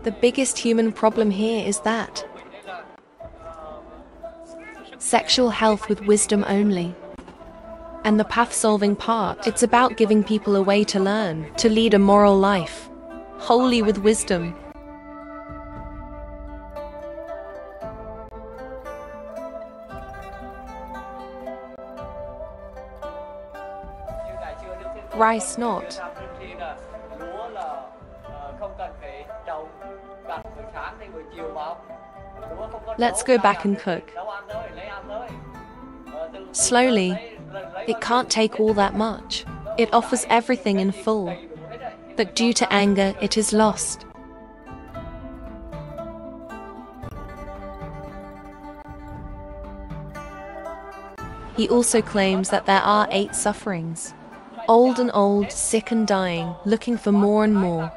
The biggest human problem here is that sexual health with wisdom only. And the path-solving part, it's about giving people a way to learn, to lead a moral life, wholly with wisdom. Rice not. Let's go back and cook. Slowly. It can't take all that much. It offers everything in full. But due to anger, it is lost. He also claims that there are 8 sufferings. Old and old, sick and dying, looking for more and more.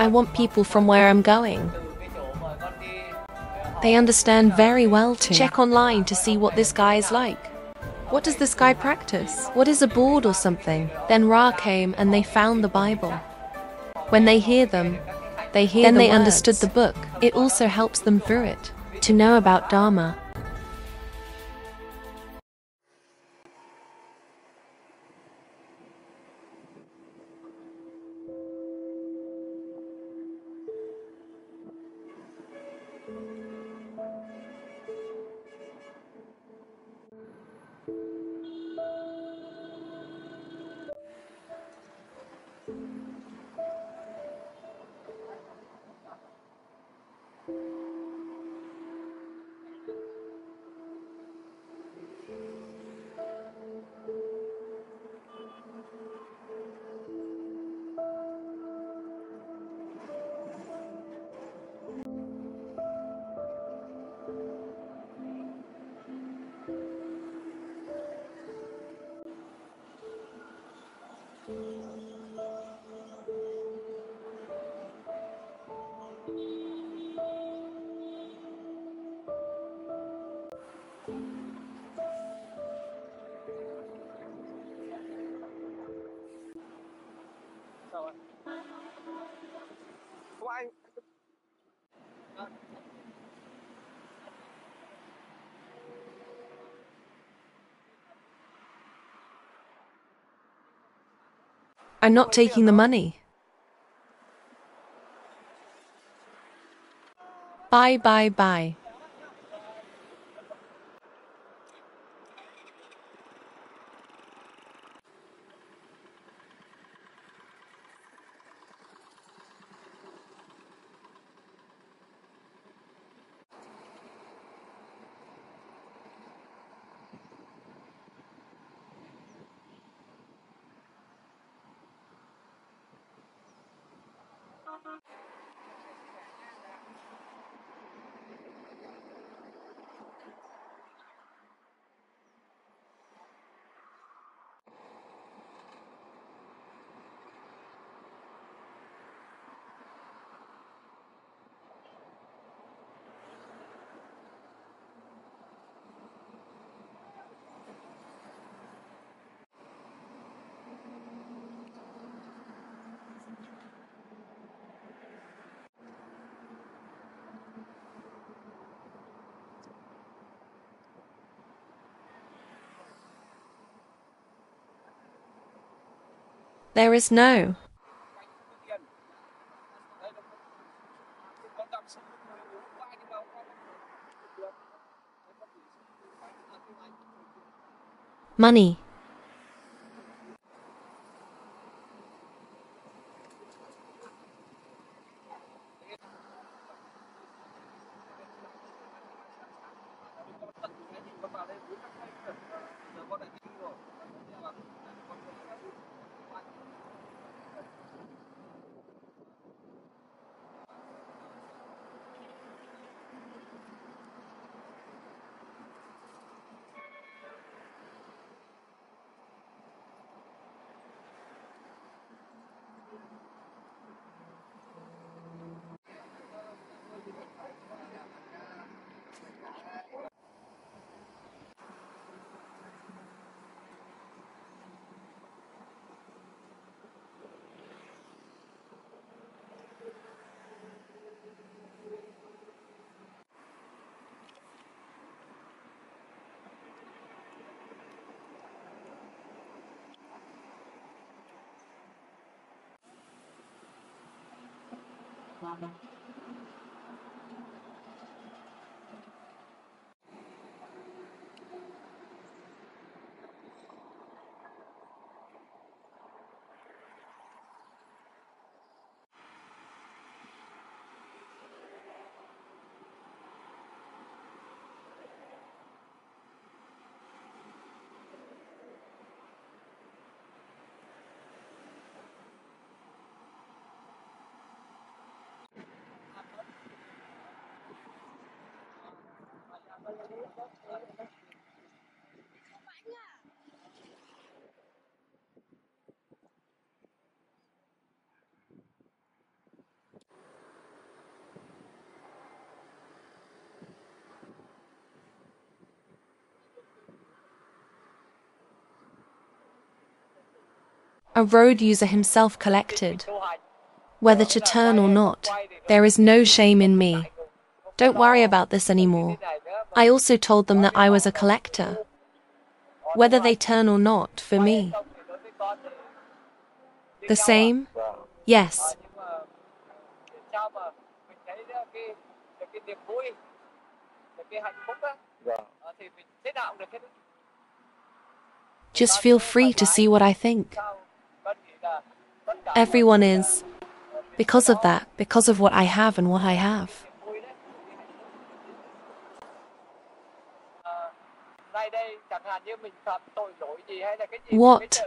I want people from where I'm going. They understand very well to check online to see what this guy is like. What does this guy practice? What is a board or something? Then Ra came and they found the Bible. When they hear them, then they understood the book. It also helps them through it, to know about Dharma. I'm not taking the money. Bye, bye, bye. There is no. Money. A road user himself collected. Whether to turn or not, there is no shame in me. Don't worry about this anymore. I also told them that I was a collector. Whether they turn or not, for me. The same? Yes. Just feel free to see what I think. Everyone is. Because of that, because of what I have and what I have. What?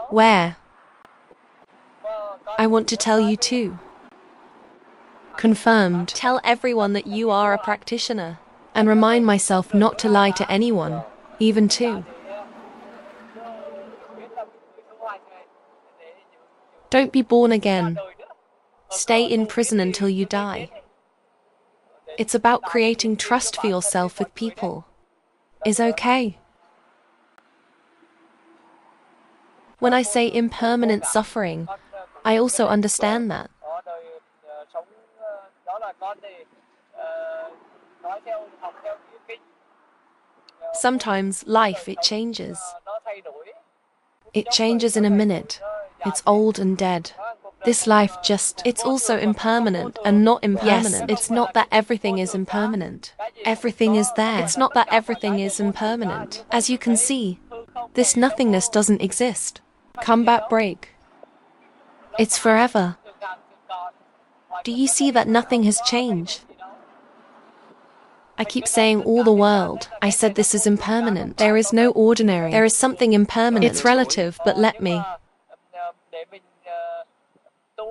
Where? I want to tell you too. Confirmed. Tell everyone that you are a practitioner. And remind myself not to lie to anyone, even two. Don't be born again. Stay in prison until you die. It's about creating trust for yourself with people. Is okay. When I say impermanent suffering, I also understand that. Sometimes life, it changes. It changes in a minute. It's old and dead. This life just, it's also impermanent and not impermanent. Yes, it's not that everything is impermanent. Everything is there. It's not that everything is impermanent. As you can see, this nothingness doesn't exist. Combat break. It's forever. Do you see that nothing has changed? I keep saying all the world. I said this is impermanent. There is no ordinary. There is something impermanent. It's relative, but let me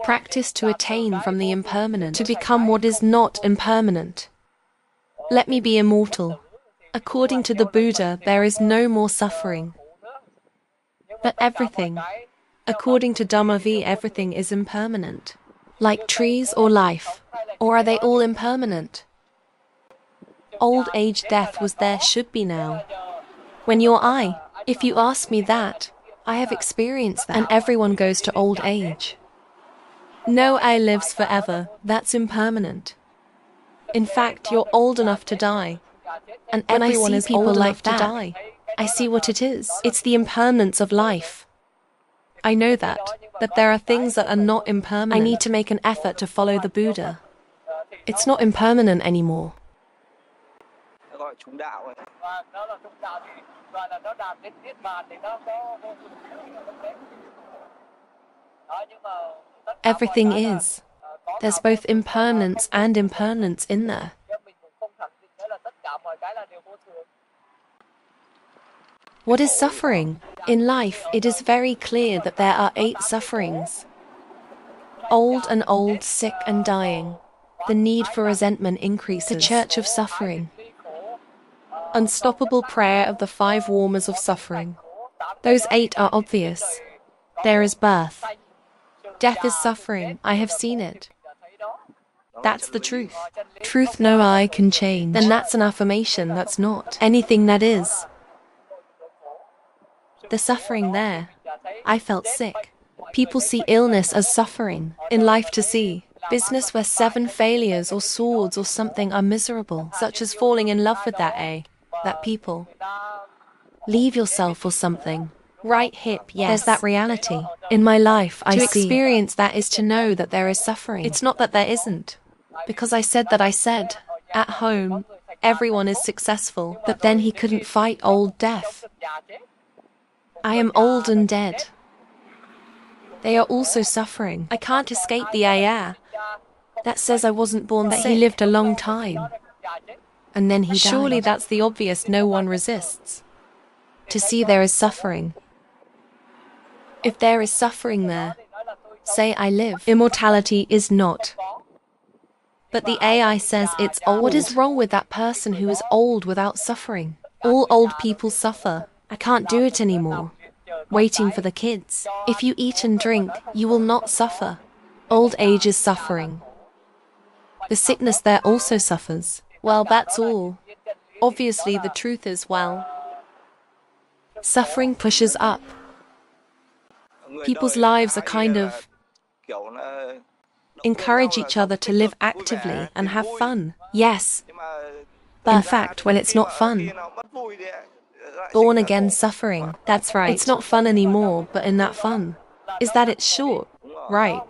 practice to attain from the impermanent, to become what is not impermanent. Let me be immortal. According to the Buddha, there is no more suffering. But everything, according to Dhamma, everything is impermanent. Like trees or life, or are they all impermanent? Old age, death was there, should be now. When you're I, if you ask me that, I have experienced that, and everyone goes to old age. No I lives forever, that's impermanent. In fact, you're old enough to die, and everyone is old enough to die. I see what it is. It's the impermanence of life. I know that there are things that are not impermanent. I need to make an effort to follow the Buddha. It's not impermanent anymore. Everything is. There's both impermanence and impermanence in there. What is suffering? In life, it is very clear that there are 8 sufferings. Old and old, sick and dying. The need for resentment increases. The church of suffering. Unstoppable prayer of the 5 warmers of suffering. Those 8 are obvious. There is birth. Death is suffering. I have seen it. That's the truth. Truth no eye can change. Then that's an affirmation, that's not anything that is. The suffering there. I felt sick. People see illness as suffering. In life to see. Business where 7 failures or swords or something are miserable. Such as falling in love with that people. Leave yourself or something. Right hip, yes. There's that reality. In my life, I see. To experience that is to know that there is suffering. It's not that there isn't. Because I said that I said. At home, everyone is successful. But then he couldn't fight old death. I am old and dead. They are also suffering. I can't escape the ayah. That says I wasn't born sick. He lived a long time. And then he died. Surely that's the obvious no one resists. To see there is suffering. If there is suffering there, say I live. Immortality is not. But the AI says it's old. What is wrong with that person who is old without suffering? All old people suffer. I can't do it anymore. Waiting for the kids. If you eat and drink, you will not suffer. Old age is suffering. The sickness there also suffers. Well, that's all. Obviously, the truth is, well, suffering pushes up. People's lives are kind of encourage each other to live actively and have fun. Yes. But in fact, when it's not fun, born again suffering. That's right. It's not fun anymore, but in that fun is that it's short. Right.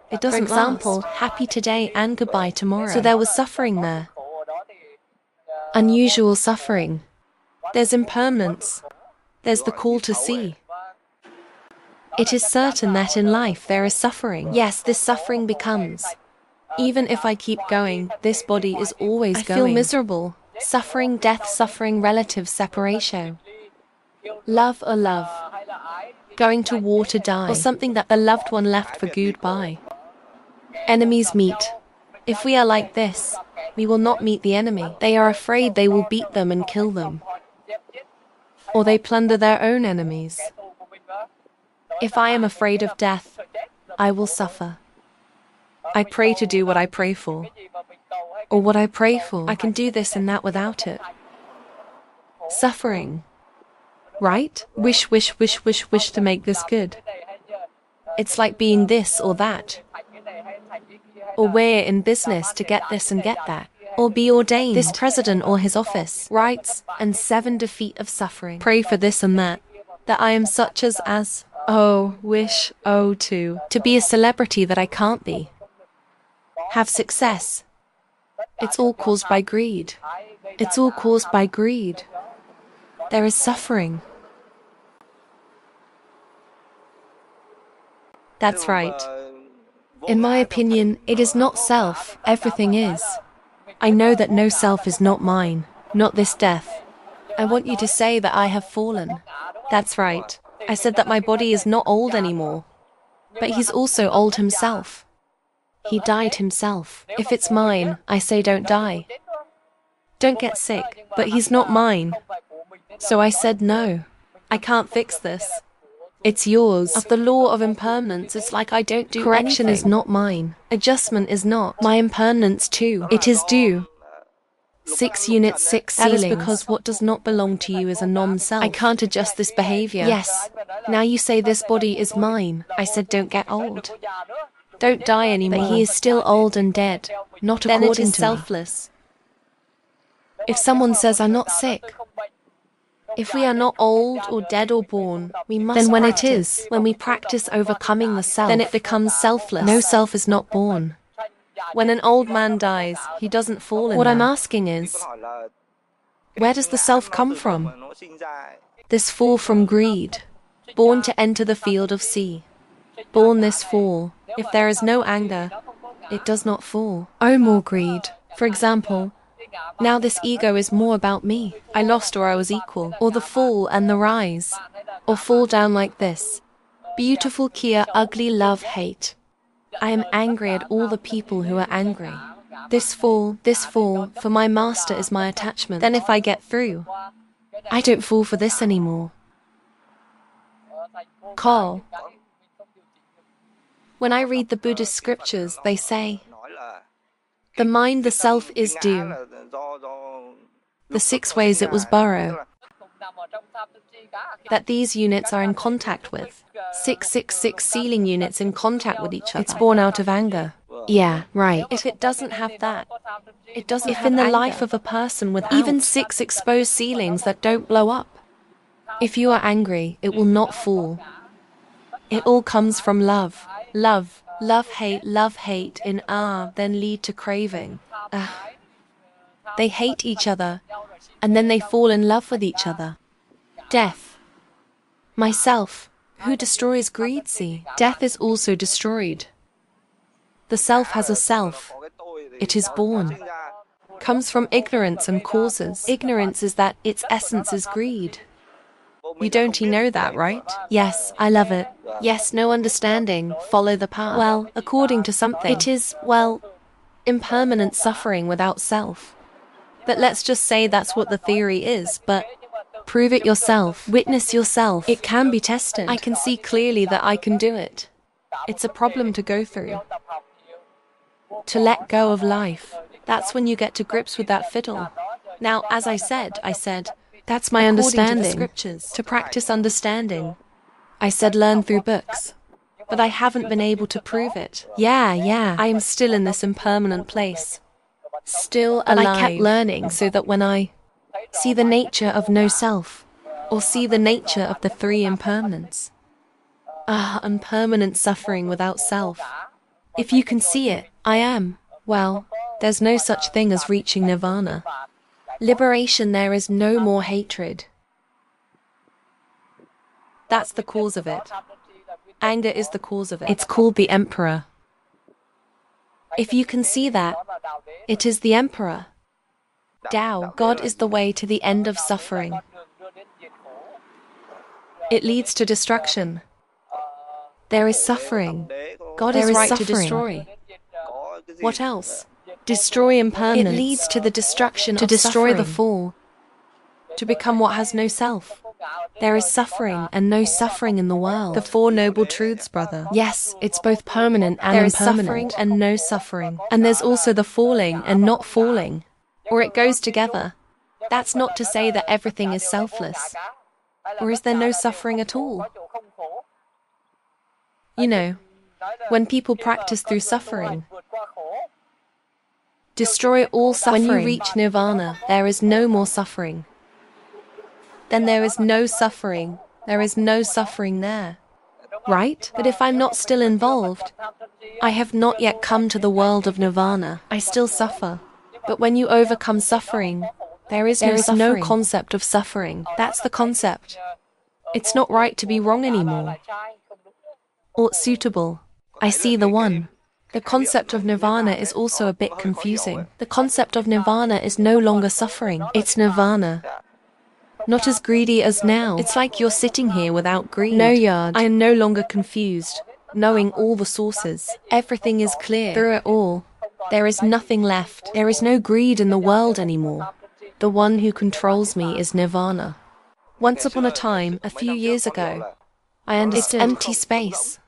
It doesn't last. For example, happy today and goodbye tomorrow. So there was suffering there. Unusual suffering. There's impermanence. There's the call to see. It is certain that in life there is suffering. Yes, this suffering becomes. Even if I keep going, this body is always going. I feel miserable. Suffering, death, suffering, relative separation. Love or love. Going to war to die. Or something that the loved one left for goodbye. Enemies meet. If we are like this, we will not meet the enemy. They are afraid they will beat them and kill them. Or they plunder their own enemies. If I am afraid of death, I will suffer. I pray to do what I pray for. Or what I pray for. I can do this and that without it. Suffering. Right? Wish, wish, wish, wish, wish to make this good. It's like being this or that. Or we're in business to get this and get that. Or be ordained. This president or his office. Rights and 7 defeat of suffering. Pray for this and that. That I am such as, oh, wish, oh, to be a celebrity that I can't be. Have success. It's all caused by greed. It's all caused by greed. There is suffering. That's right. In my opinion, it is not self, everything is. I know that no self is not mine, not this death. I want you to say that I have fallen. That's right. I said that my body is not old anymore. But he's also old himself. He died himself. If it's mine, I say don't die. Don't get sick, but he's not mine. So I said no. I can't fix this. It's yours. Of the law of impermanence, it's like I don't do Correction anything. Is not mine. Adjustment is not. My impermanence too. It is due. 6 units, 6 ceilings. That is because what does not belong to you is a non-self. I can't adjust this behavior. Yes. Now you say this body is mine. I said don't get old. Don't die anymore. But he is still old and dead. Not according to me. Then it is selfless. If someone says I'm not sick, if we are not old or dead or born, we must Then when practice. It is, when we practice overcoming the self, then it becomes selfless. No self is not born. When an old man dies, he doesn't fall in What I'm asking is, where does the self come from? This fall from greed, born to enter the field of sea. Born this fall. If there is no anger, it does not fall. Oh, more greed. For example, now this ego is more about me. I lost or I was equal. Or the fall and the rise. Or fall down like this. Beautiful Kia, ugly love, hate. I am angry at all the people who are angry. This fall, for my master is my attachment. Then if I get through, I don't fall for this anymore. Call. When I read the Buddhist scriptures, they say, the mind, the self is due. The 6 ways it was borrowed. That these units are in contact with. 666 ceiling units in contact with each other. It's born out of anger. Yeah, right. If it doesn't have that, it doesn't have in the anger. Life of a person with even 6 exposed ceilings that don't blow up, If you are angry, it will not fall. It all comes from love. Love, love, hate in then lead to craving. They hate each other, and then they fall in love with each other. Death. Myself, who destroys greed, see? Death is also destroyed. The self has a self. It is born. Comes from ignorance and causes. Ignorance is that its essence is greed. You don't know that, right? Yes, I love it. Yes, no understanding, follow the path. Well, according to something, it is, well, impermanent suffering without self. But let's just say that's what the theory is, but prove it yourself, witness yourself. It can be tested. I can see clearly that I can do it. It's a problem to go through. To let go of life. That's when you get to grips with that fiddle. Now, as I said, that's my understanding. To the scriptures. To practice understanding. I said learn through books. But I haven't been able to prove it. Yeah. I am still in this impermanent place. Still alive. And I kept learning so that when I see the nature of no self, or see the nature of the three impermanents. Impermanent suffering without self. If you can see it, I am. Well, there's no such thing as reaching nirvana. Liberation, there is no more hatred. That's the cause of it. Anger is the cause of it. It's called the emperor. If you can see that, it is the emperor. Tao, God is the way to the end of suffering. It leads to destruction. There is suffering. God is right to destroy. What else? Destroy impermanence. It leads to the destruction of suffering. To destroy the fall. To become what has no self. There is suffering and no suffering in the world. The Four Noble Truths, brother. Yes, it's both permanent and impermanent. There is suffering and no suffering. And there's also the falling and not falling. Or it goes together. That's not to say that everything is selfless. Or is there no suffering at all? You know, when people practice through suffering, destroy all suffering. When you reach nirvana, there is no more suffering. Then there is no suffering. There is no suffering there. Right? But if I'm not still involved, I have not yet come to the world of nirvana. I still suffer. But when you overcome suffering, there is no concept of suffering. That's the concept. It's not right to be wrong anymore. Or suitable. I see the one. The concept of nirvana is also a bit confusing. The concept of nirvana is no longer suffering. It's nirvana. Not as greedy as now. It's like you're sitting here without greed. No yard. I am no longer confused, knowing all the sources. Everything is clear. Through it all, there is nothing left. There is no greed in the world anymore. The one who controls me is nirvana. Once upon a time, a few years ago, I understood. It's empty space.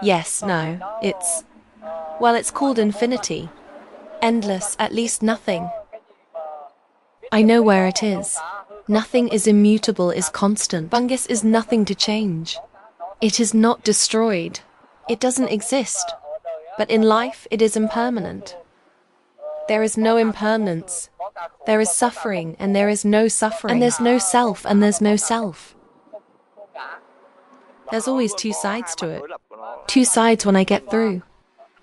Yes, no, it's called infinity. Endless, at least nothing. I know where it is. Nothing is immutable, is constant. Fungus is nothing to change. It is not destroyed. It doesn't exist. But in life, it is impermanent. There is no impermanence. There is suffering, and there is no suffering. And there's no self, and there's no self. There's always two sides to it. Two sides when I get through.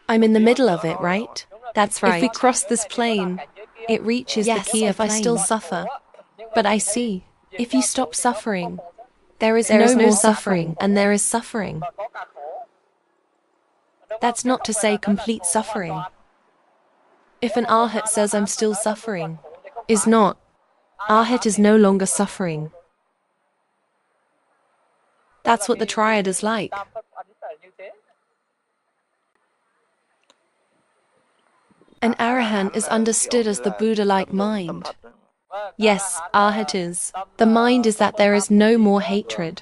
I'm in the middle of it, right? That's right. If we cross this plane, it reaches the key of plane. I still suffer. But I see, if you stop suffering, there is no more suffering, and there is suffering. That's not to say complete suffering. If an arhat says I'm still suffering, is not. Arhat is no longer suffering. That's what the triad is like. An arahant is understood as the Buddha-like mind. Yes, arhat is. The mind is that there is no more hatred.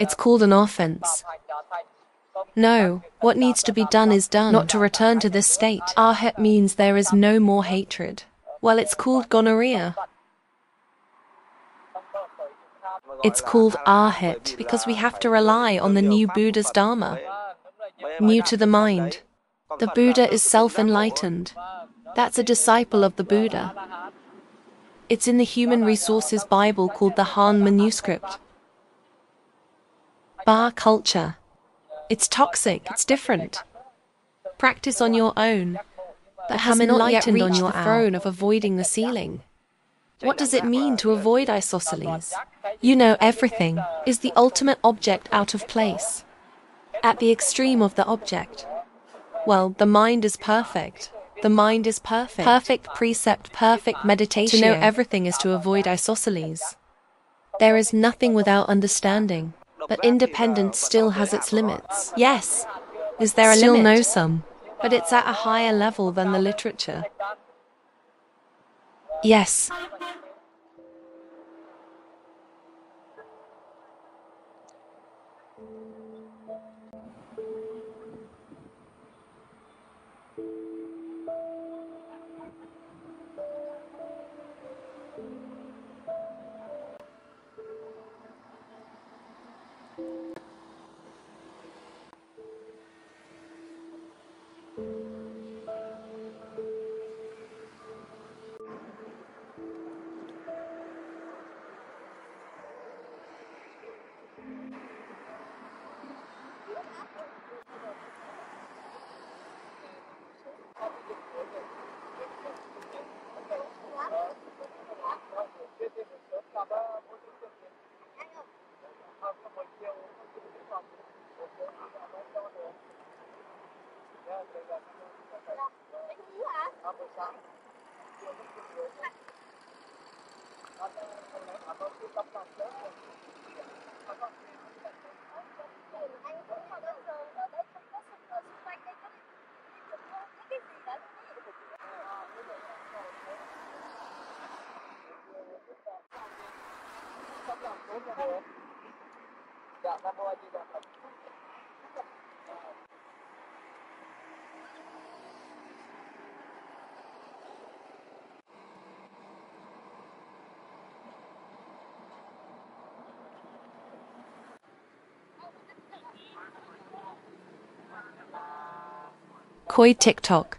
It's called an offense. No, what needs to be done is done, not to return to this state. Arhat means there is no more hatred. Well, it's called gonorrhea. It's called arhat because we have to rely on the new Buddha's Dharma. New to the mind. The Buddha is self-enlightened. That's a disciple of the Buddha. It's in the Human Resources Bible called the Han manuscript. Bar culture. It's toxic, it's different. Practice on your own. But have not yet reached the throne of avoiding the ceiling. What does it mean to avoid isosceles? You know everything is the ultimate object out of place. At the extreme of the object. Well, the mind is perfect. The mind is perfect. Perfect precept, perfect meditation. To know everything is to avoid isosceles. There is nothing without understanding, but independence still has its limits. Yes. Is there a limit? Still know some, but it's at a higher level than the literature. Yes. Koi TikTok.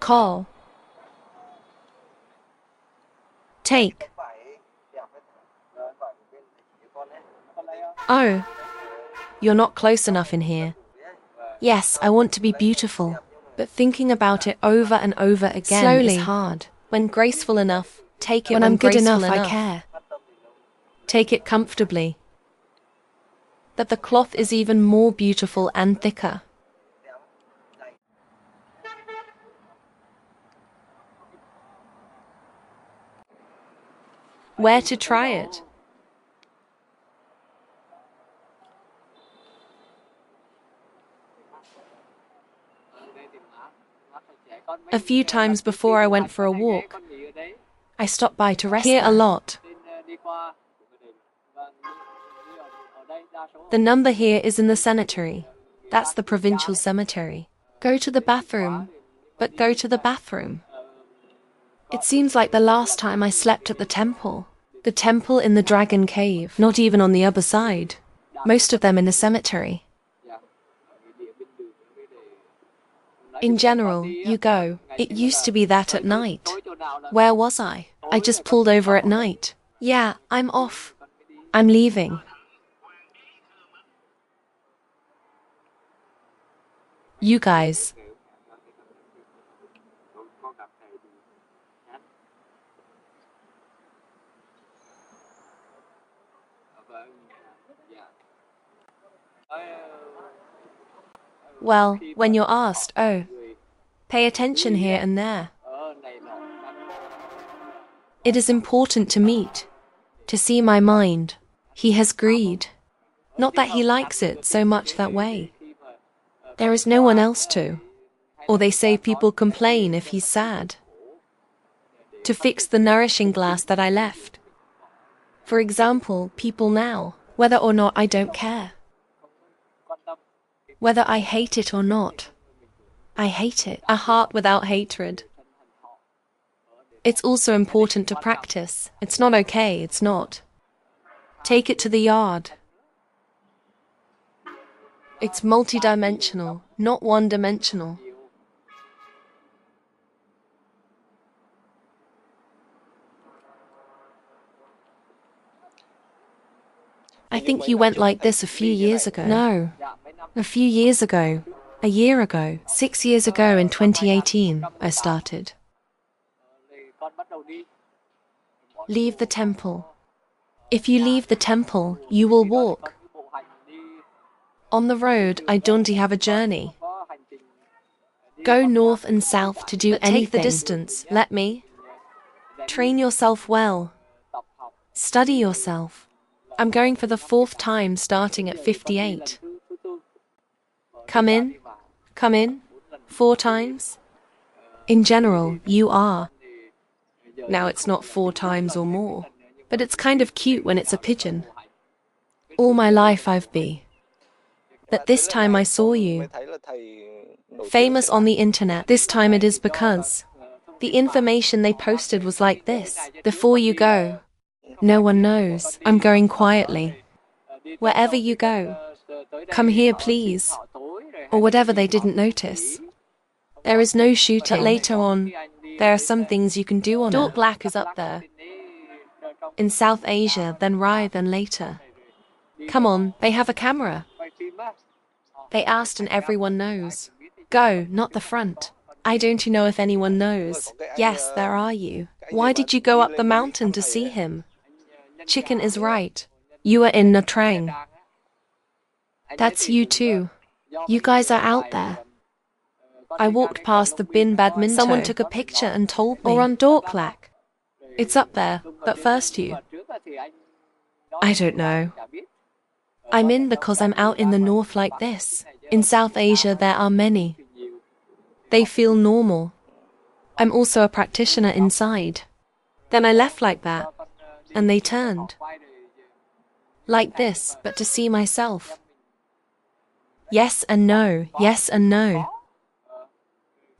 Call. Take. Oh, you're not close enough in here. Yes, I want to be beautiful, but thinking about it over and over again slowly is hard. When graceful enough, take it. When I'm good enough, I care. Take it comfortably. That the cloth is even more beautiful and thicker. Where to try it? A few times before I went for a walk, I stopped by to rest here a lot. The number here is in the cemetery. That's the provincial cemetery. Go to the bathroom, but go to the bathroom. It seems like the last time I slept at the temple. The temple in the dragon cave, not even on the other side. Most of them in the cemetery. In general, you go. It used to be that at night. Where was I? I just pulled over at night. Yeah, I'm off. I'm leaving. You guys. Well, when you're asked, oh, pay attention here and there. It is important to meet, to see my mind. He has greed. Not that he likes it so much that way. There is no one else to. Or they say people complain if he's sad. To fix the nourishing glass that I left. For example, people now, whether or not I don't care. Whether I hate it or not. I hate it. A heart without hatred. It's also important to practice. It's not okay, it's not. Take it to the yard. It's multidimensional, not one-dimensional. I think you went like this a few years ago. No. A few years ago, a year ago, 6 years ago in 2018, I started. Leave the temple. If you leave the temple, you will walk. On the road, I don't have a journey. Go north and south to do anything. Take the distance, let me. Train yourself well. Study yourself. I'm going for the 4th time starting at 58. Come in, 4 times. In general, you are. Now it's not 4 times or more, but it's kind of cute when it's a pigeon. All my life I've been. But this time I saw you. Famous on the internet. This time it is because the information they posted was like this. Before you go, no one knows. I'm going quietly. Wherever you go, come here please. Or whatever they didn't notice. There is no shooting. But later on, there are some things you can do on it. Black is up there. In South Asia, then Rai, then later. Come on, they have a camera. They asked and everyone knows. Go, not the front. I don't know if anyone knows. Yes, there are you. Why did you go up the mountain to see him? Chicken is right. You are in Nha Trang. That's you too. You guys are out there. I walked past the bin badminton. Someone took a picture and told me. Or on Dorklak. It's up there, but first you. I don't know. I'm in because I'm out in the north like this. In South Asia there are many. They feel normal. I'm also a practitioner inside. Then I left like that, and they turned. Like this, but to see myself. Yes and no, yes and no.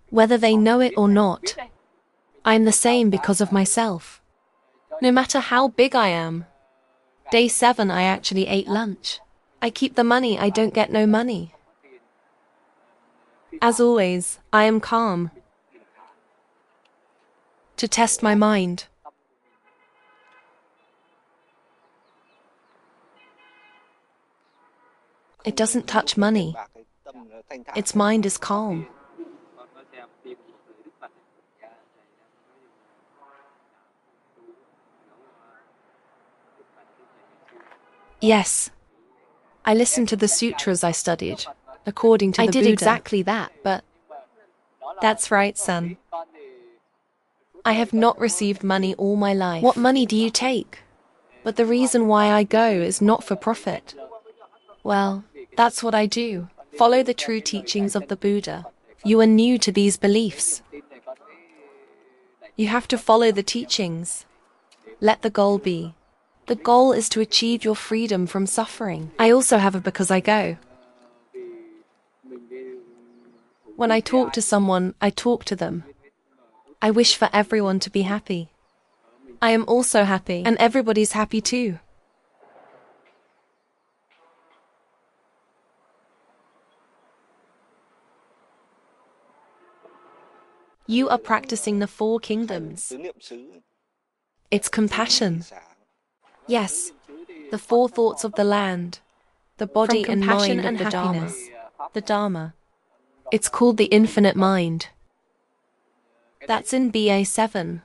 Whether they know it or not, I'm the same because of myself. No matter how big I am. Day 7 I actually ate lunch. I keep the money, I don't get no money. As always, I am calm. To test my mind. It doesn't touch money. Its mind is calm. Yes. I listened to the sutras I studied, according to the Buddha. I did exactly that, but... That's right, son. I have not received money all my life. What money do you take? But the reason why I go is not for profit. Well, that's what I do. Follow the true teachings of the Buddha. You are new to these beliefs. You have to follow the teachings. Let the goal be. The goal is to achieve your freedom from suffering. I also have a because I go. When I talk to someone, I talk to them. I wish for everyone to be happy. I am also happy, and everybody's happy too. You are practicing the four kingdoms. It's compassion. Yes, the four thoughts of the land, the body and mind of the Dharma. The Dharma. It's called the infinite mind. That's in BA 7.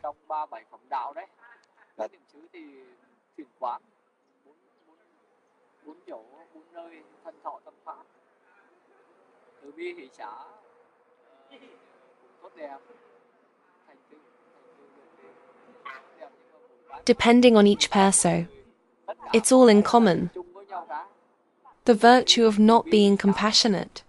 Depending on each perso, it's all in common. The virtue of not being compassionate.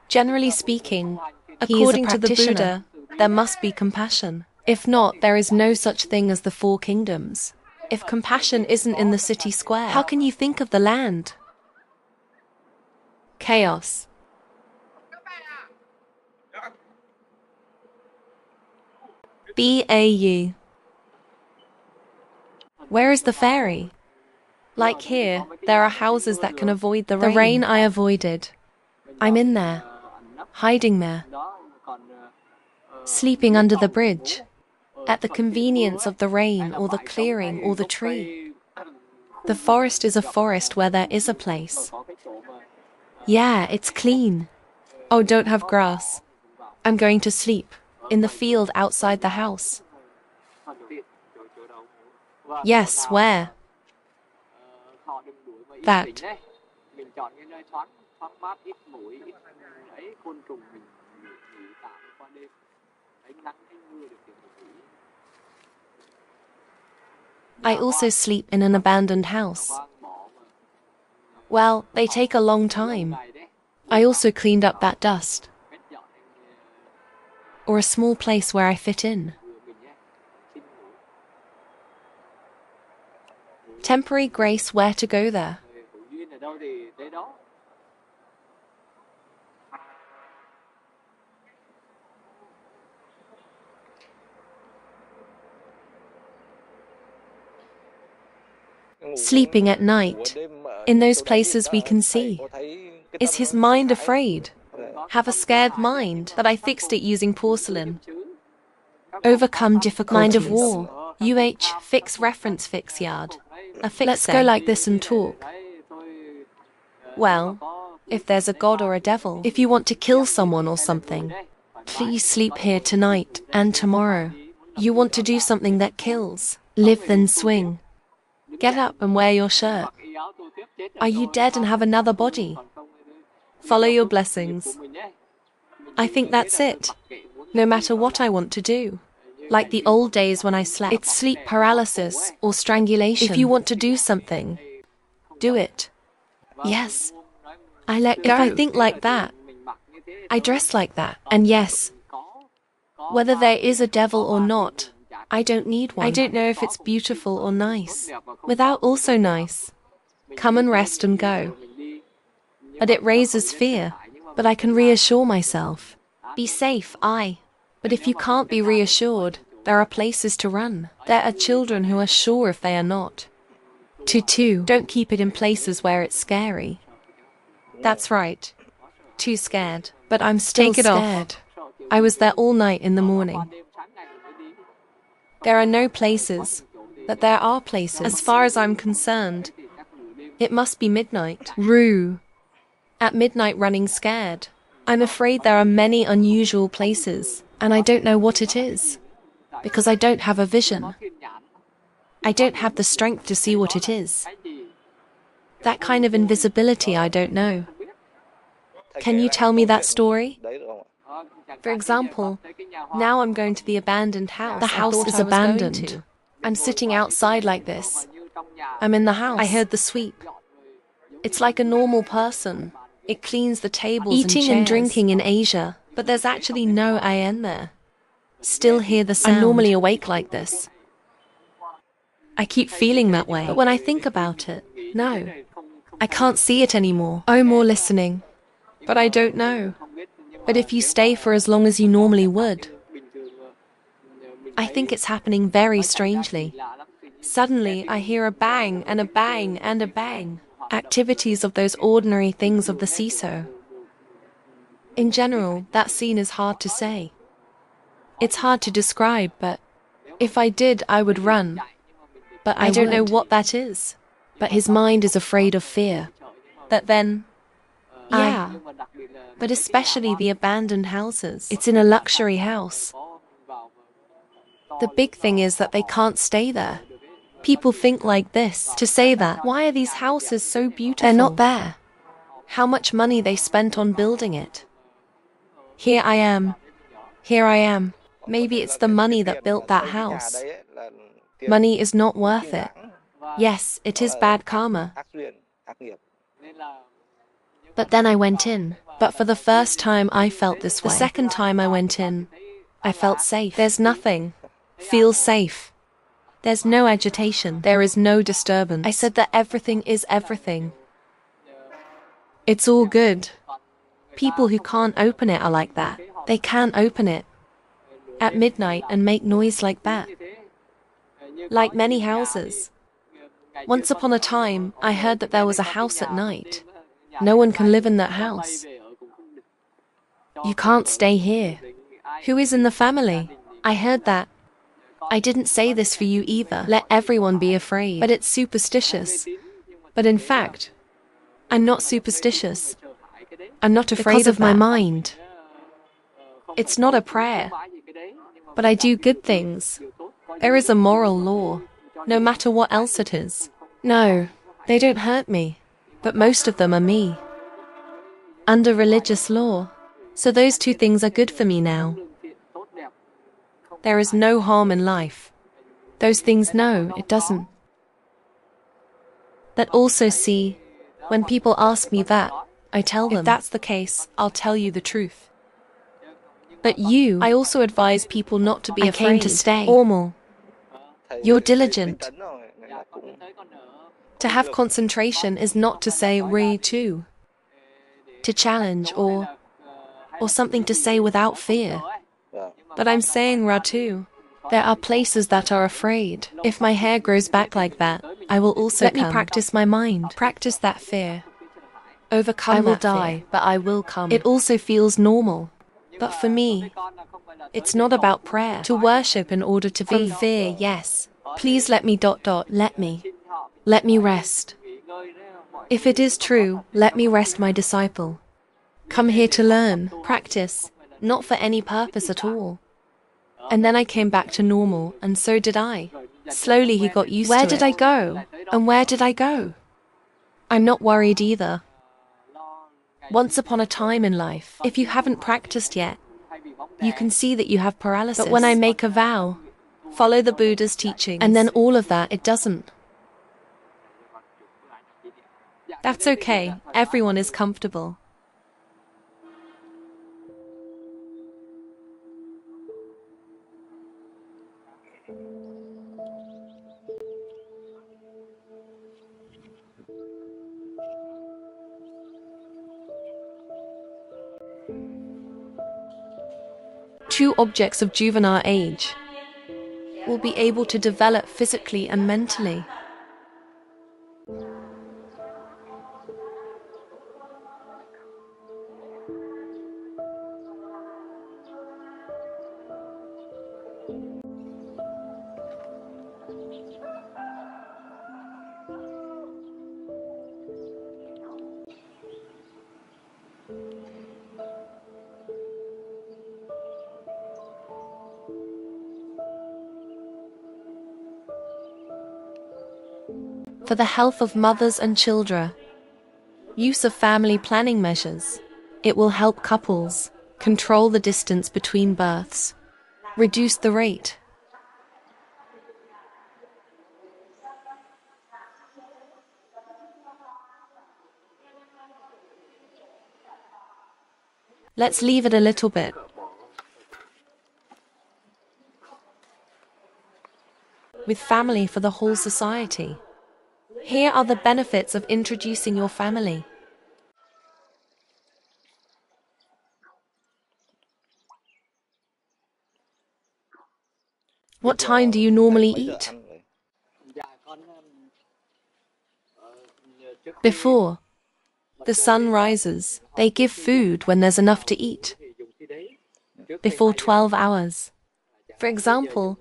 Generally speaking, according to the Buddha, there must be compassion. If not, there is no such thing as the four kingdoms. If compassion isn't in the city square, how can you think of the land? Chaos. BAU. Where is the ferry? Like here, there are houses that can avoid the rain. The rain I avoided. I'm in there, hiding there, sleeping under the bridge, at the convenience of the rain or the clearing or the tree. The forest is a forest where there is a place. Yeah, it's clean. Oh, don't have grass. I'm going to sleep. In the field outside the house. Yes, where? That. I also sleep in an abandoned house. Well, they take a long time. I also cleaned up that dust. Or a small place where I fit in. Temporary grace, where to go there? Sleeping at night, in those places we can see. Is his mind afraid? Have a scared mind that I fixed it using porcelain. Overcome difficulties. Mind of war. Fix reference fix yard. Let's go like this and talk. Well, if there's a god or a devil, if you want to kill someone or something, please sleep here tonight and tomorrow. You want to do something that kills. Live then swing. Get up and wear your shirt. Are you dead and have another body? Follow your blessings. I think that's it. No matter what I want to do. Like the old days when I slept. It's sleep paralysis or strangulation. If you want to do something, do it. Yes, I let go. If I think like that, I dress like that. And yes, whether there is a devil or not, I don't need one. I don't know if it's beautiful or nice. Without also nice. Come and rest and go. And it raises fear, but I can reassure myself. Be safe, But if you can't be reassured, there are places to run. There are children who are sure if they are not. Two, don't keep it in places where it's scary. That's right. Too scared. But I'm still scared. I was there all night in the morning. There are no places, but there are places. As far as I'm concerned, it must be midnight. Rue. At midnight running scared. I'm afraid there are many unusual places, and I don't know what it is, because I don't have a vision. I don't have the strength to see what it is. That kind of invisibility I don't know. Can you tell me that story? For example, now I'm going to the abandoned house. The house is abandoned. I'm sitting outside like this. I'm in the house. I heard the sweep. It's like a normal person. It cleans the tables Eating and chairs. and drinking in Asia. But there's actually no IN there. Still hear the sound. I'm normally awake like this. I keep feeling that way. But when I think about it, no. I can't see it anymore. Oh, more listening. But I don't know. But if you stay for as long as you normally would, I think it's happening very strangely. Suddenly, I hear a bang and a bang and a bang. Activities of those ordinary things of the seesaw. In general, that scene is hard to say. It's hard to describe, but if I did, I would run. But I don't know what that is. But his mind is afraid of fear. That then, yeah, but especially the abandoned houses. It's in a luxury house. The big thing is that they can't stay there. People think like this, to say that. Why are these houses so beautiful? They're not there. How much money they spent on building it. Here I am. Here I am. Maybe it's the money that built that house. Money is not worth it. Yes, it is bad karma. But then I went in. But for the first time, I felt this way. The second time I went in, I felt safe. There's nothing. Feel safe. There's no agitation. There is no disturbance. I said that everything is everything. It's all good. People who can't open it are like that. They can't open it at midnight and make noise like that. Like many houses. Once upon a time, I heard that there was a house at night. No one can live in that house. You can't stay here. Who is in the family? I heard that. I didn't say this for you either. Let everyone be afraid. But it's superstitious. But in fact, I'm not superstitious. I'm not afraid of my mind. It's not a prayer. But I do good things. There is a moral law, no matter what else it is. No, they don't hurt me, but most of them are me. Under religious law. So those two things are good for me now. There is no harm in life. Those things, no, it doesn't. That also see, when people ask me that, I tell them, if that's the case, I'll tell you the truth. But you, I also advise people not to be afraid. I came to stay. Formal. You're diligent. To have concentration is not to say re too. To challenge or something to say without fear. But I'm saying ratu. There are places that are afraid. If my hair grows back like that, I will also Let me practice my mind. Practice that fear. Overcome I will die, but I will come. It also feels normal. But for me, it's not about prayer. To worship in order to be. From fear, yes. Please let me ... Let me. Let me rest. If it is true, let me rest my disciple. Come here to learn, practice, not for any purpose at all. And then I came back to normal, and so did I. Slowly he got used to it. Where did I go? And where did I go? I'm not worried either. Once upon a time in life, if you haven't practiced yet, you can see that you have paralysis. But when I make a vow, follow the Buddha's teachings, and then all of that, it doesn't. That's okay. Everyone is comfortable. Two objects of juvenile age will be able to develop physically and mentally. For the health of mothers and children, use of family planning measures. It will help couples Control the distance between births. Reduce the rate. Let's leave it a little bit. With family for the whole society. Here are the benefits of introducing your family. What time do you normally eat? Before the sun rises, they give food when there's enough to eat. Before 12 hours. For example,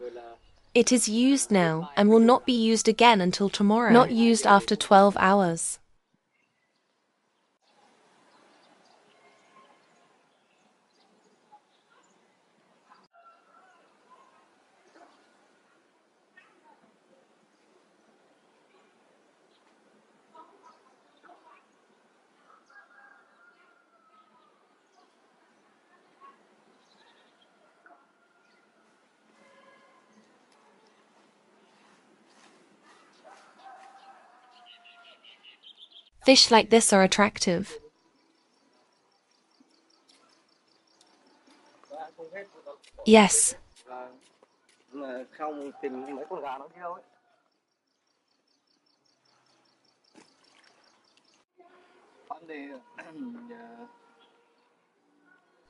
it is used now and will not be used again until tomorrow. Not used after 12 hours. Fish like this are attractive. Yes.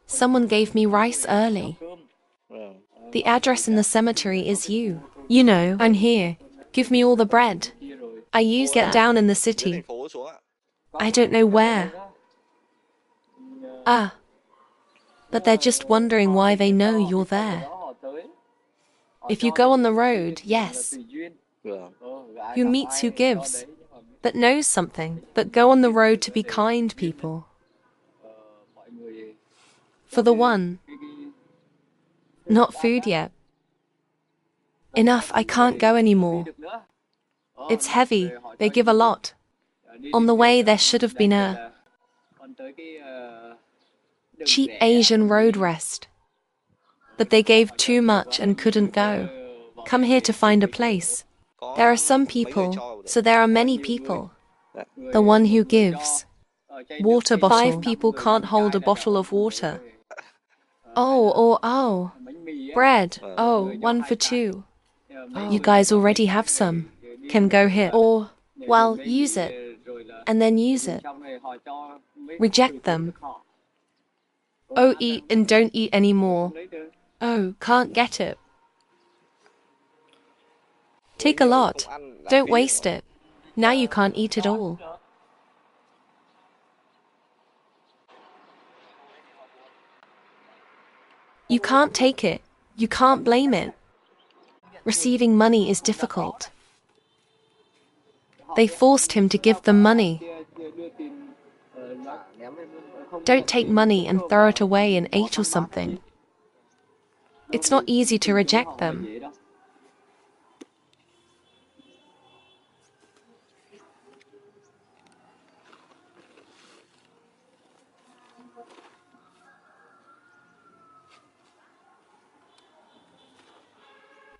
Someone gave me rice early. The address in the cemetery is you. You know, I'm here. Give me all the bread. I used get down in the city. I don't know where. Ah. But they're just wondering why they know you're there. If you go on the road, yes. Who meets who gives, that knows something, but go on the road to be kind people. For the one. Not food yet. Enough, I can't go anymore. It's heavy, they give a lot. On the way there should have been a cheap Asian road rest. But they gave too much and couldn't go. Come here to find a place. There are some people, so there are many people. The one who gives. Water bottle. 5 people can't hold a bottle of water. Oh. Bread. Oh, 1 for 2. You guys already have some. Can go here. Or, well, use it. And then use it. Reject them. Oh, eat and don't eat anymore. Oh, can't get it. Take a lot. Don't waste it. Now you can't eat it all. You can't take it. You can't blame it. Receiving money is difficult. They forced him to give them money. Don't take money and throw it away and eat or something. It's not easy to reject them.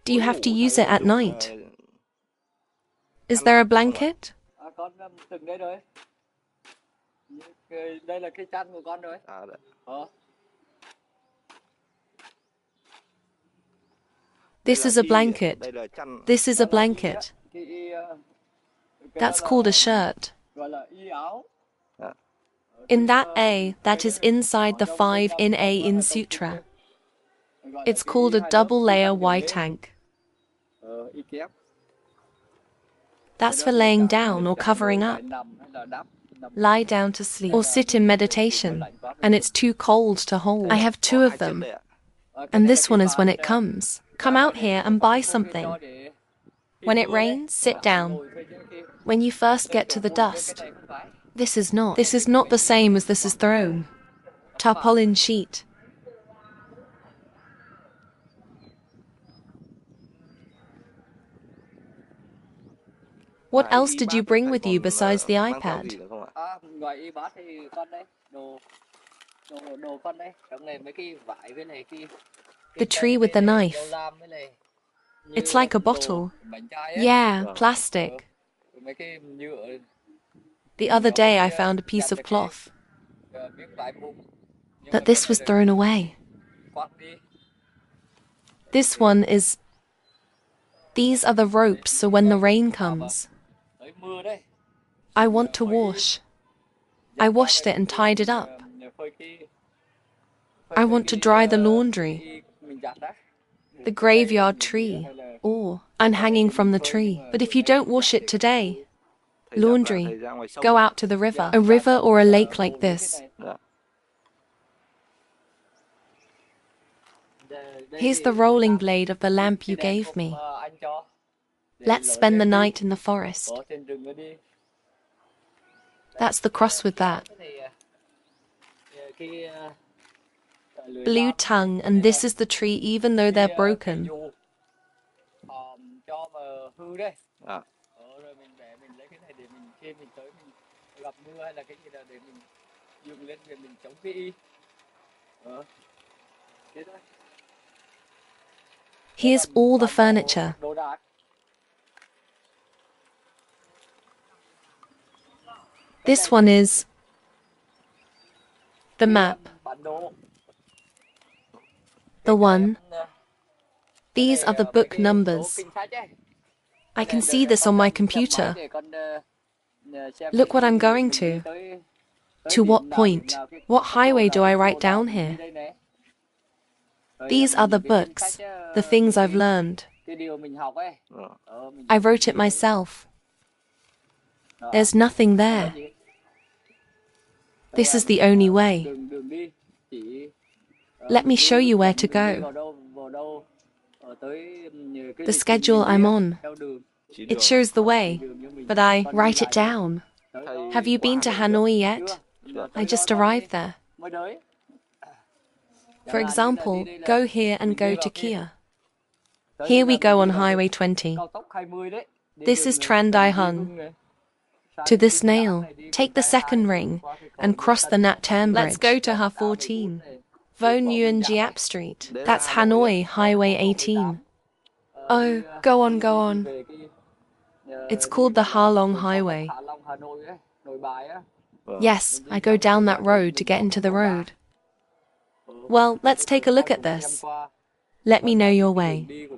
Do you have to use it at night? Is there a blanket? This is a blanket. This is a blanket. That's called a shirt. In that A, that is inside the 5 in A in Sutra. It's called a double layer Y tank. That's for laying down or covering up. Lie down to sleep or sit in meditation, and it's too cold to hold. I have 2 of them, and this one is when it comes. Come out here and buy something. When it rains, sit down. When you first get to the dust, this is not the same as this is thrown. Tarpaulin sheet. What else did you bring with you besides the iPad? The tree with the knife. It's like a bottle. Yeah, plastic. The other day I found a piece of cloth. But this was thrown away. This one is... These are the ropes, so when the rain comes. I want to wash. I washed it and tied it up. I want to dry the laundry. The graveyard tree. Or I'm hanging from the tree. But if you don't wash it today, laundry, go out to the river. A river or a lake like this. Here's the rolling blade of the lamp you gave me. Let's spend the night in the forest. That's the cross with that. Blue tongue, and this is the tree even though they're broken. Here's all the furniture. This one is the map. The one. These are the book numbers. I can see this on my computer. Look what I'm going to. To what point? What highway do I write down here? These are the books, the things I've learned. I wrote it myself. There's nothing there. This is the only way. Let me show you where to go. The schedule I'm on. It shows the way, but I write it down. Have you been to Hanoi yet? I just arrived there. For example, go here and go to Kia. Here we go on Highway 20. This is Tran Dai Hung. To this nail, take the second ring and cross the Nat Turn Bridge. Let's go to Ha 14. Vo Nguyen Giap Street. That's Hanoi, Highway 18. Oh, go on, go on. It's called the Ha Long Highway. Yes, I go down that road to get into the road. Well, let's take a look at this. Let me know your way.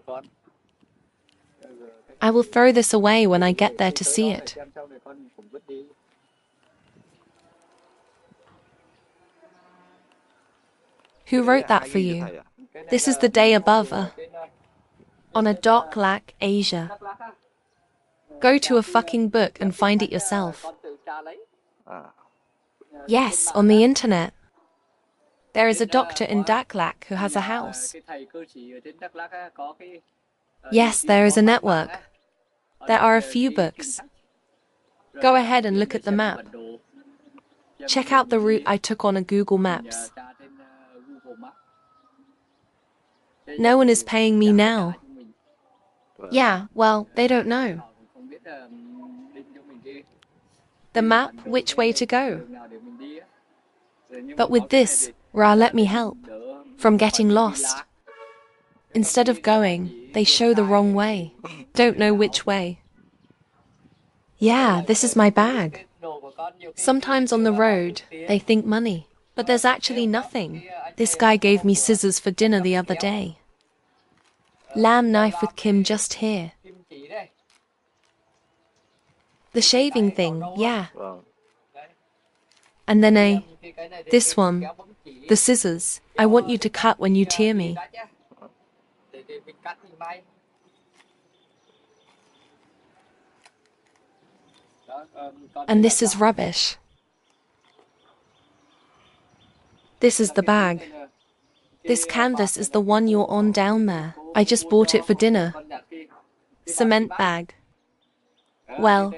I will throw this away when I get there to see it. Who wrote that for you? This is the day above. On a dock lac, Asia. Go to a fucking book and find it yourself. Yes, on the internet. There is a doctor in Dak Lak who has a house. Yes, there is a network. There are a few books. Go ahead and look at the map. Check out the route I took on a Google Maps. No one is paying me now. Yeah, well, they don't know. The map, which way to go. But with this, Ra let me help. From getting lost. Instead of going, they show the wrong way. Don't know which way. Yeah, this is my bag. Sometimes on the road, they think money. But there's actually nothing. This guy gave me scissors for dinner the other day. Lamb knife with Kim just here. The shaving thing, yeah. And then this one, the scissors. I want you to cut when you tear me. And this is rubbish. This is the bag. This canvas is the one you're on down there. I just bought it for dinner. Cement bag. Well,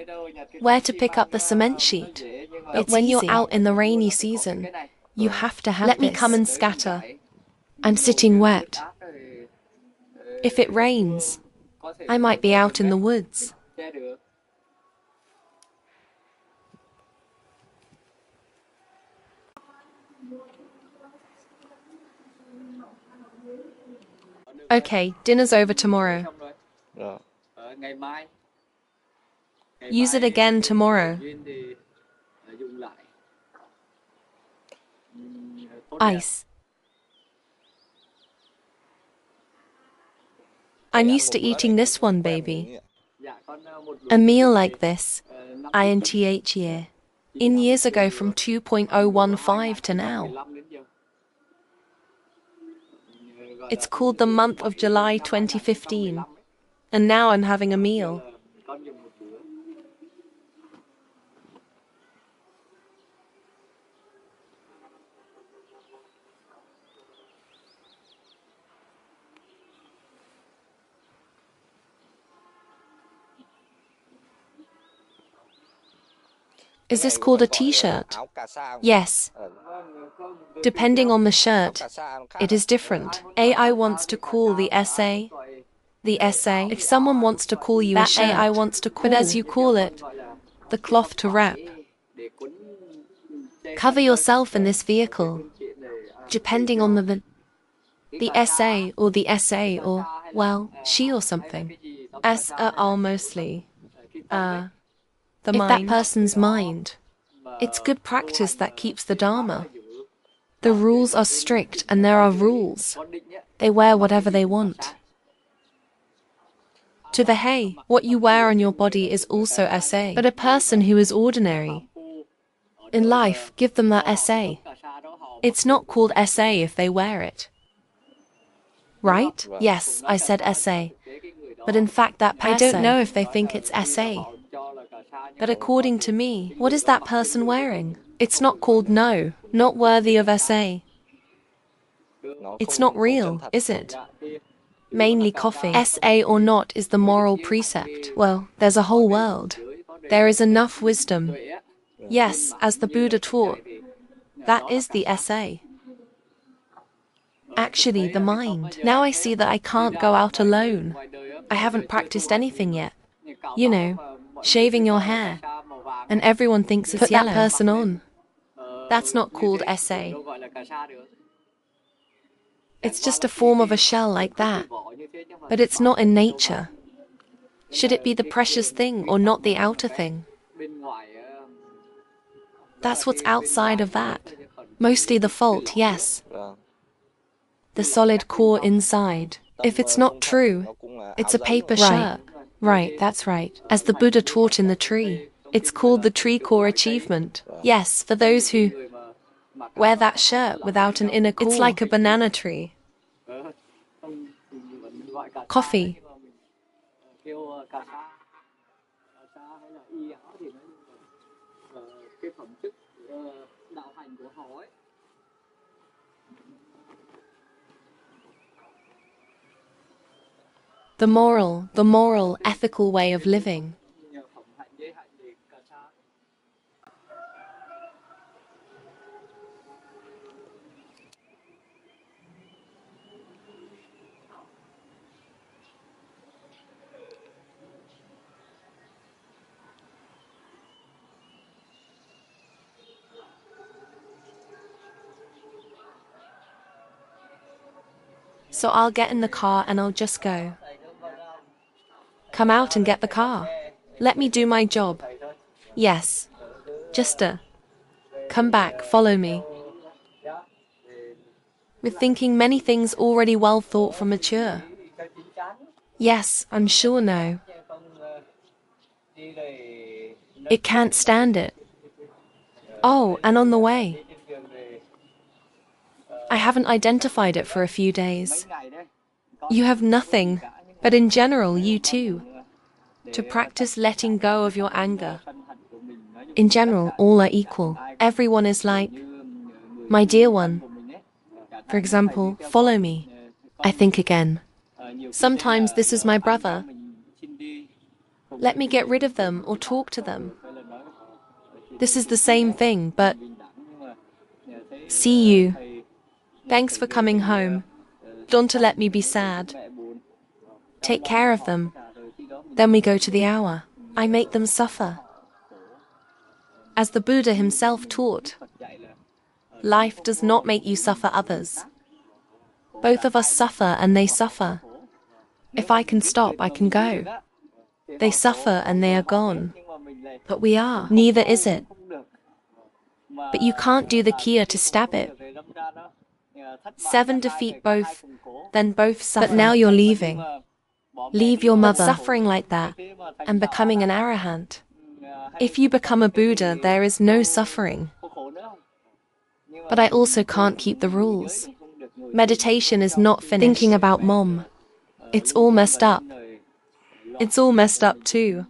where to pick up the cement sheet? But when you're out in the rainy season, you have to have Let me come and scatter. I'm sitting wet. If it rains, I might be out in the woods. Okay, dinner's over tomorrow. Rồi. Use it again tomorrow. Ice. I'm used to eating this one, baby. A meal like this, INTH year, in years ago from 2.015 to now. It's called the month of July 2015, and now I'm having a meal. Is this called a t-shirt? Yes. Depending on the shirt, it is different. AI wants to call the essay. If someone wants to call you a shirt, AI wants to call, but as you call it, the cloth to wrap. Cover yourself in this vehicle, depending on the essay or the essay or, well, she or something. S-A-R mostly. The mind. If that person's mind. It's good practice that keeps the Dharma. The rules are strict and there are rules. They wear whatever they want. To the hey, what you wear on your body is also essay. But a person who is ordinary in life, give them that essay. It's not called essay if they wear it. Right? Yes, I said essay. But in fact that person, I don't know if they think it's essay. But according to me, what is that person wearing? It's not called no, not worthy of essay. It's not real, is it? Mainly coffee. SA or not is the moral precept. Well, there's a whole world. There is enough wisdom. Yes, as the Buddha taught, that is the essay. Actually, the mind. Now I see that I can't go out alone. I haven't practiced anything yet. You know, shaving your hair. And everyone thinks it's yellow. Put that person on. That's not called essay. It's just a form of a shell like that. But it's not in nature. Should it be the precious thing or not the outer thing? That's what's outside of that. Mostly the fault, yes. The solid core inside. If it's not true, it's a paper shirt. Right, that's right. As the Buddha taught in the tree. It's called the tree core achievement. Yes, for those who wear that shirt without an inner core. It's like a banana tree. Coffee. The moral, ethical way of living. So I'll get in the car and I'll just go. Come out and get the car. Let me do my job. Yes. Just come back, follow me. With thinking many things already well thought from mature. Yes, I'm sure no. It can't stand it. Oh, and on the way. I haven't identified it for a few days. You have nothing, but in general, you too. To practice letting go of your anger. In general, all are equal. Everyone is like, my dear one. For example, follow me. I think again. Sometimes this is my brother. Let me get rid of them or talk to them. This is the same thing, but see you. Thanks for coming home. Don't let me be sad. Take care of them. Then we go to the hour. I make them suffer. As the Buddha himself taught, life does not make you suffer others. Both of us suffer and they suffer. If I can stop, I can go. They suffer and they are gone. But we are. Neither is it. But you can't do the kia to stab it. 7 defeat both, then both suffer. But now you're leaving. Leave your mother suffering like that and becoming an arahant. If you become a Buddha, there is no suffering. But I also can't keep the rules. Meditation is not finished. Thinking about mom. It's all messed up. It's all messed up too.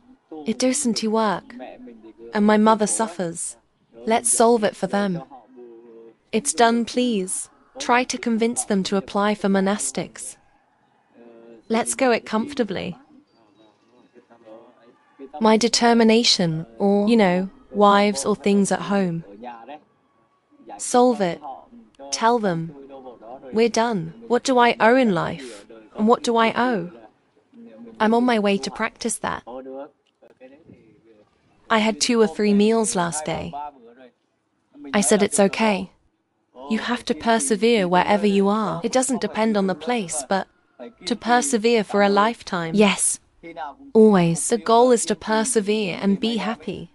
It doesn't work. And my mother suffers. Let's solve it for them. It's done, please. Try to convince them to apply for monastics. Let's go it comfortably. My determination, or, wives or things at home. Solve it. Tell them. We're done. What do I owe in life? And what do I owe? I'm on my way to practice that. I had 2 or 3 meals last day. I said it's okay. You have to persevere wherever you are. It doesn't depend on the place, but to persevere for a lifetime. Yes, always. The goal is to persevere and be happy.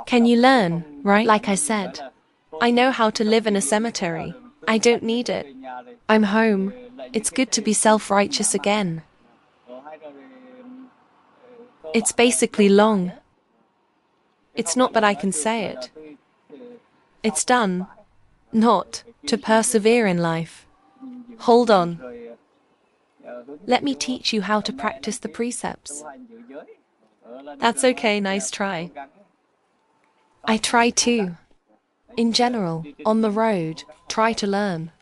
Can you learn, right? Like I said, I know how to live in a cemetery. I don't need it. I'm home. It's good to be self-righteous again. It's basically long. It's not that I can say it. It's done. Not to persevere in life. Hold on. Let me teach you how to practice the precepts. That's okay, nice try. I try too. In general, on the road, try to learn.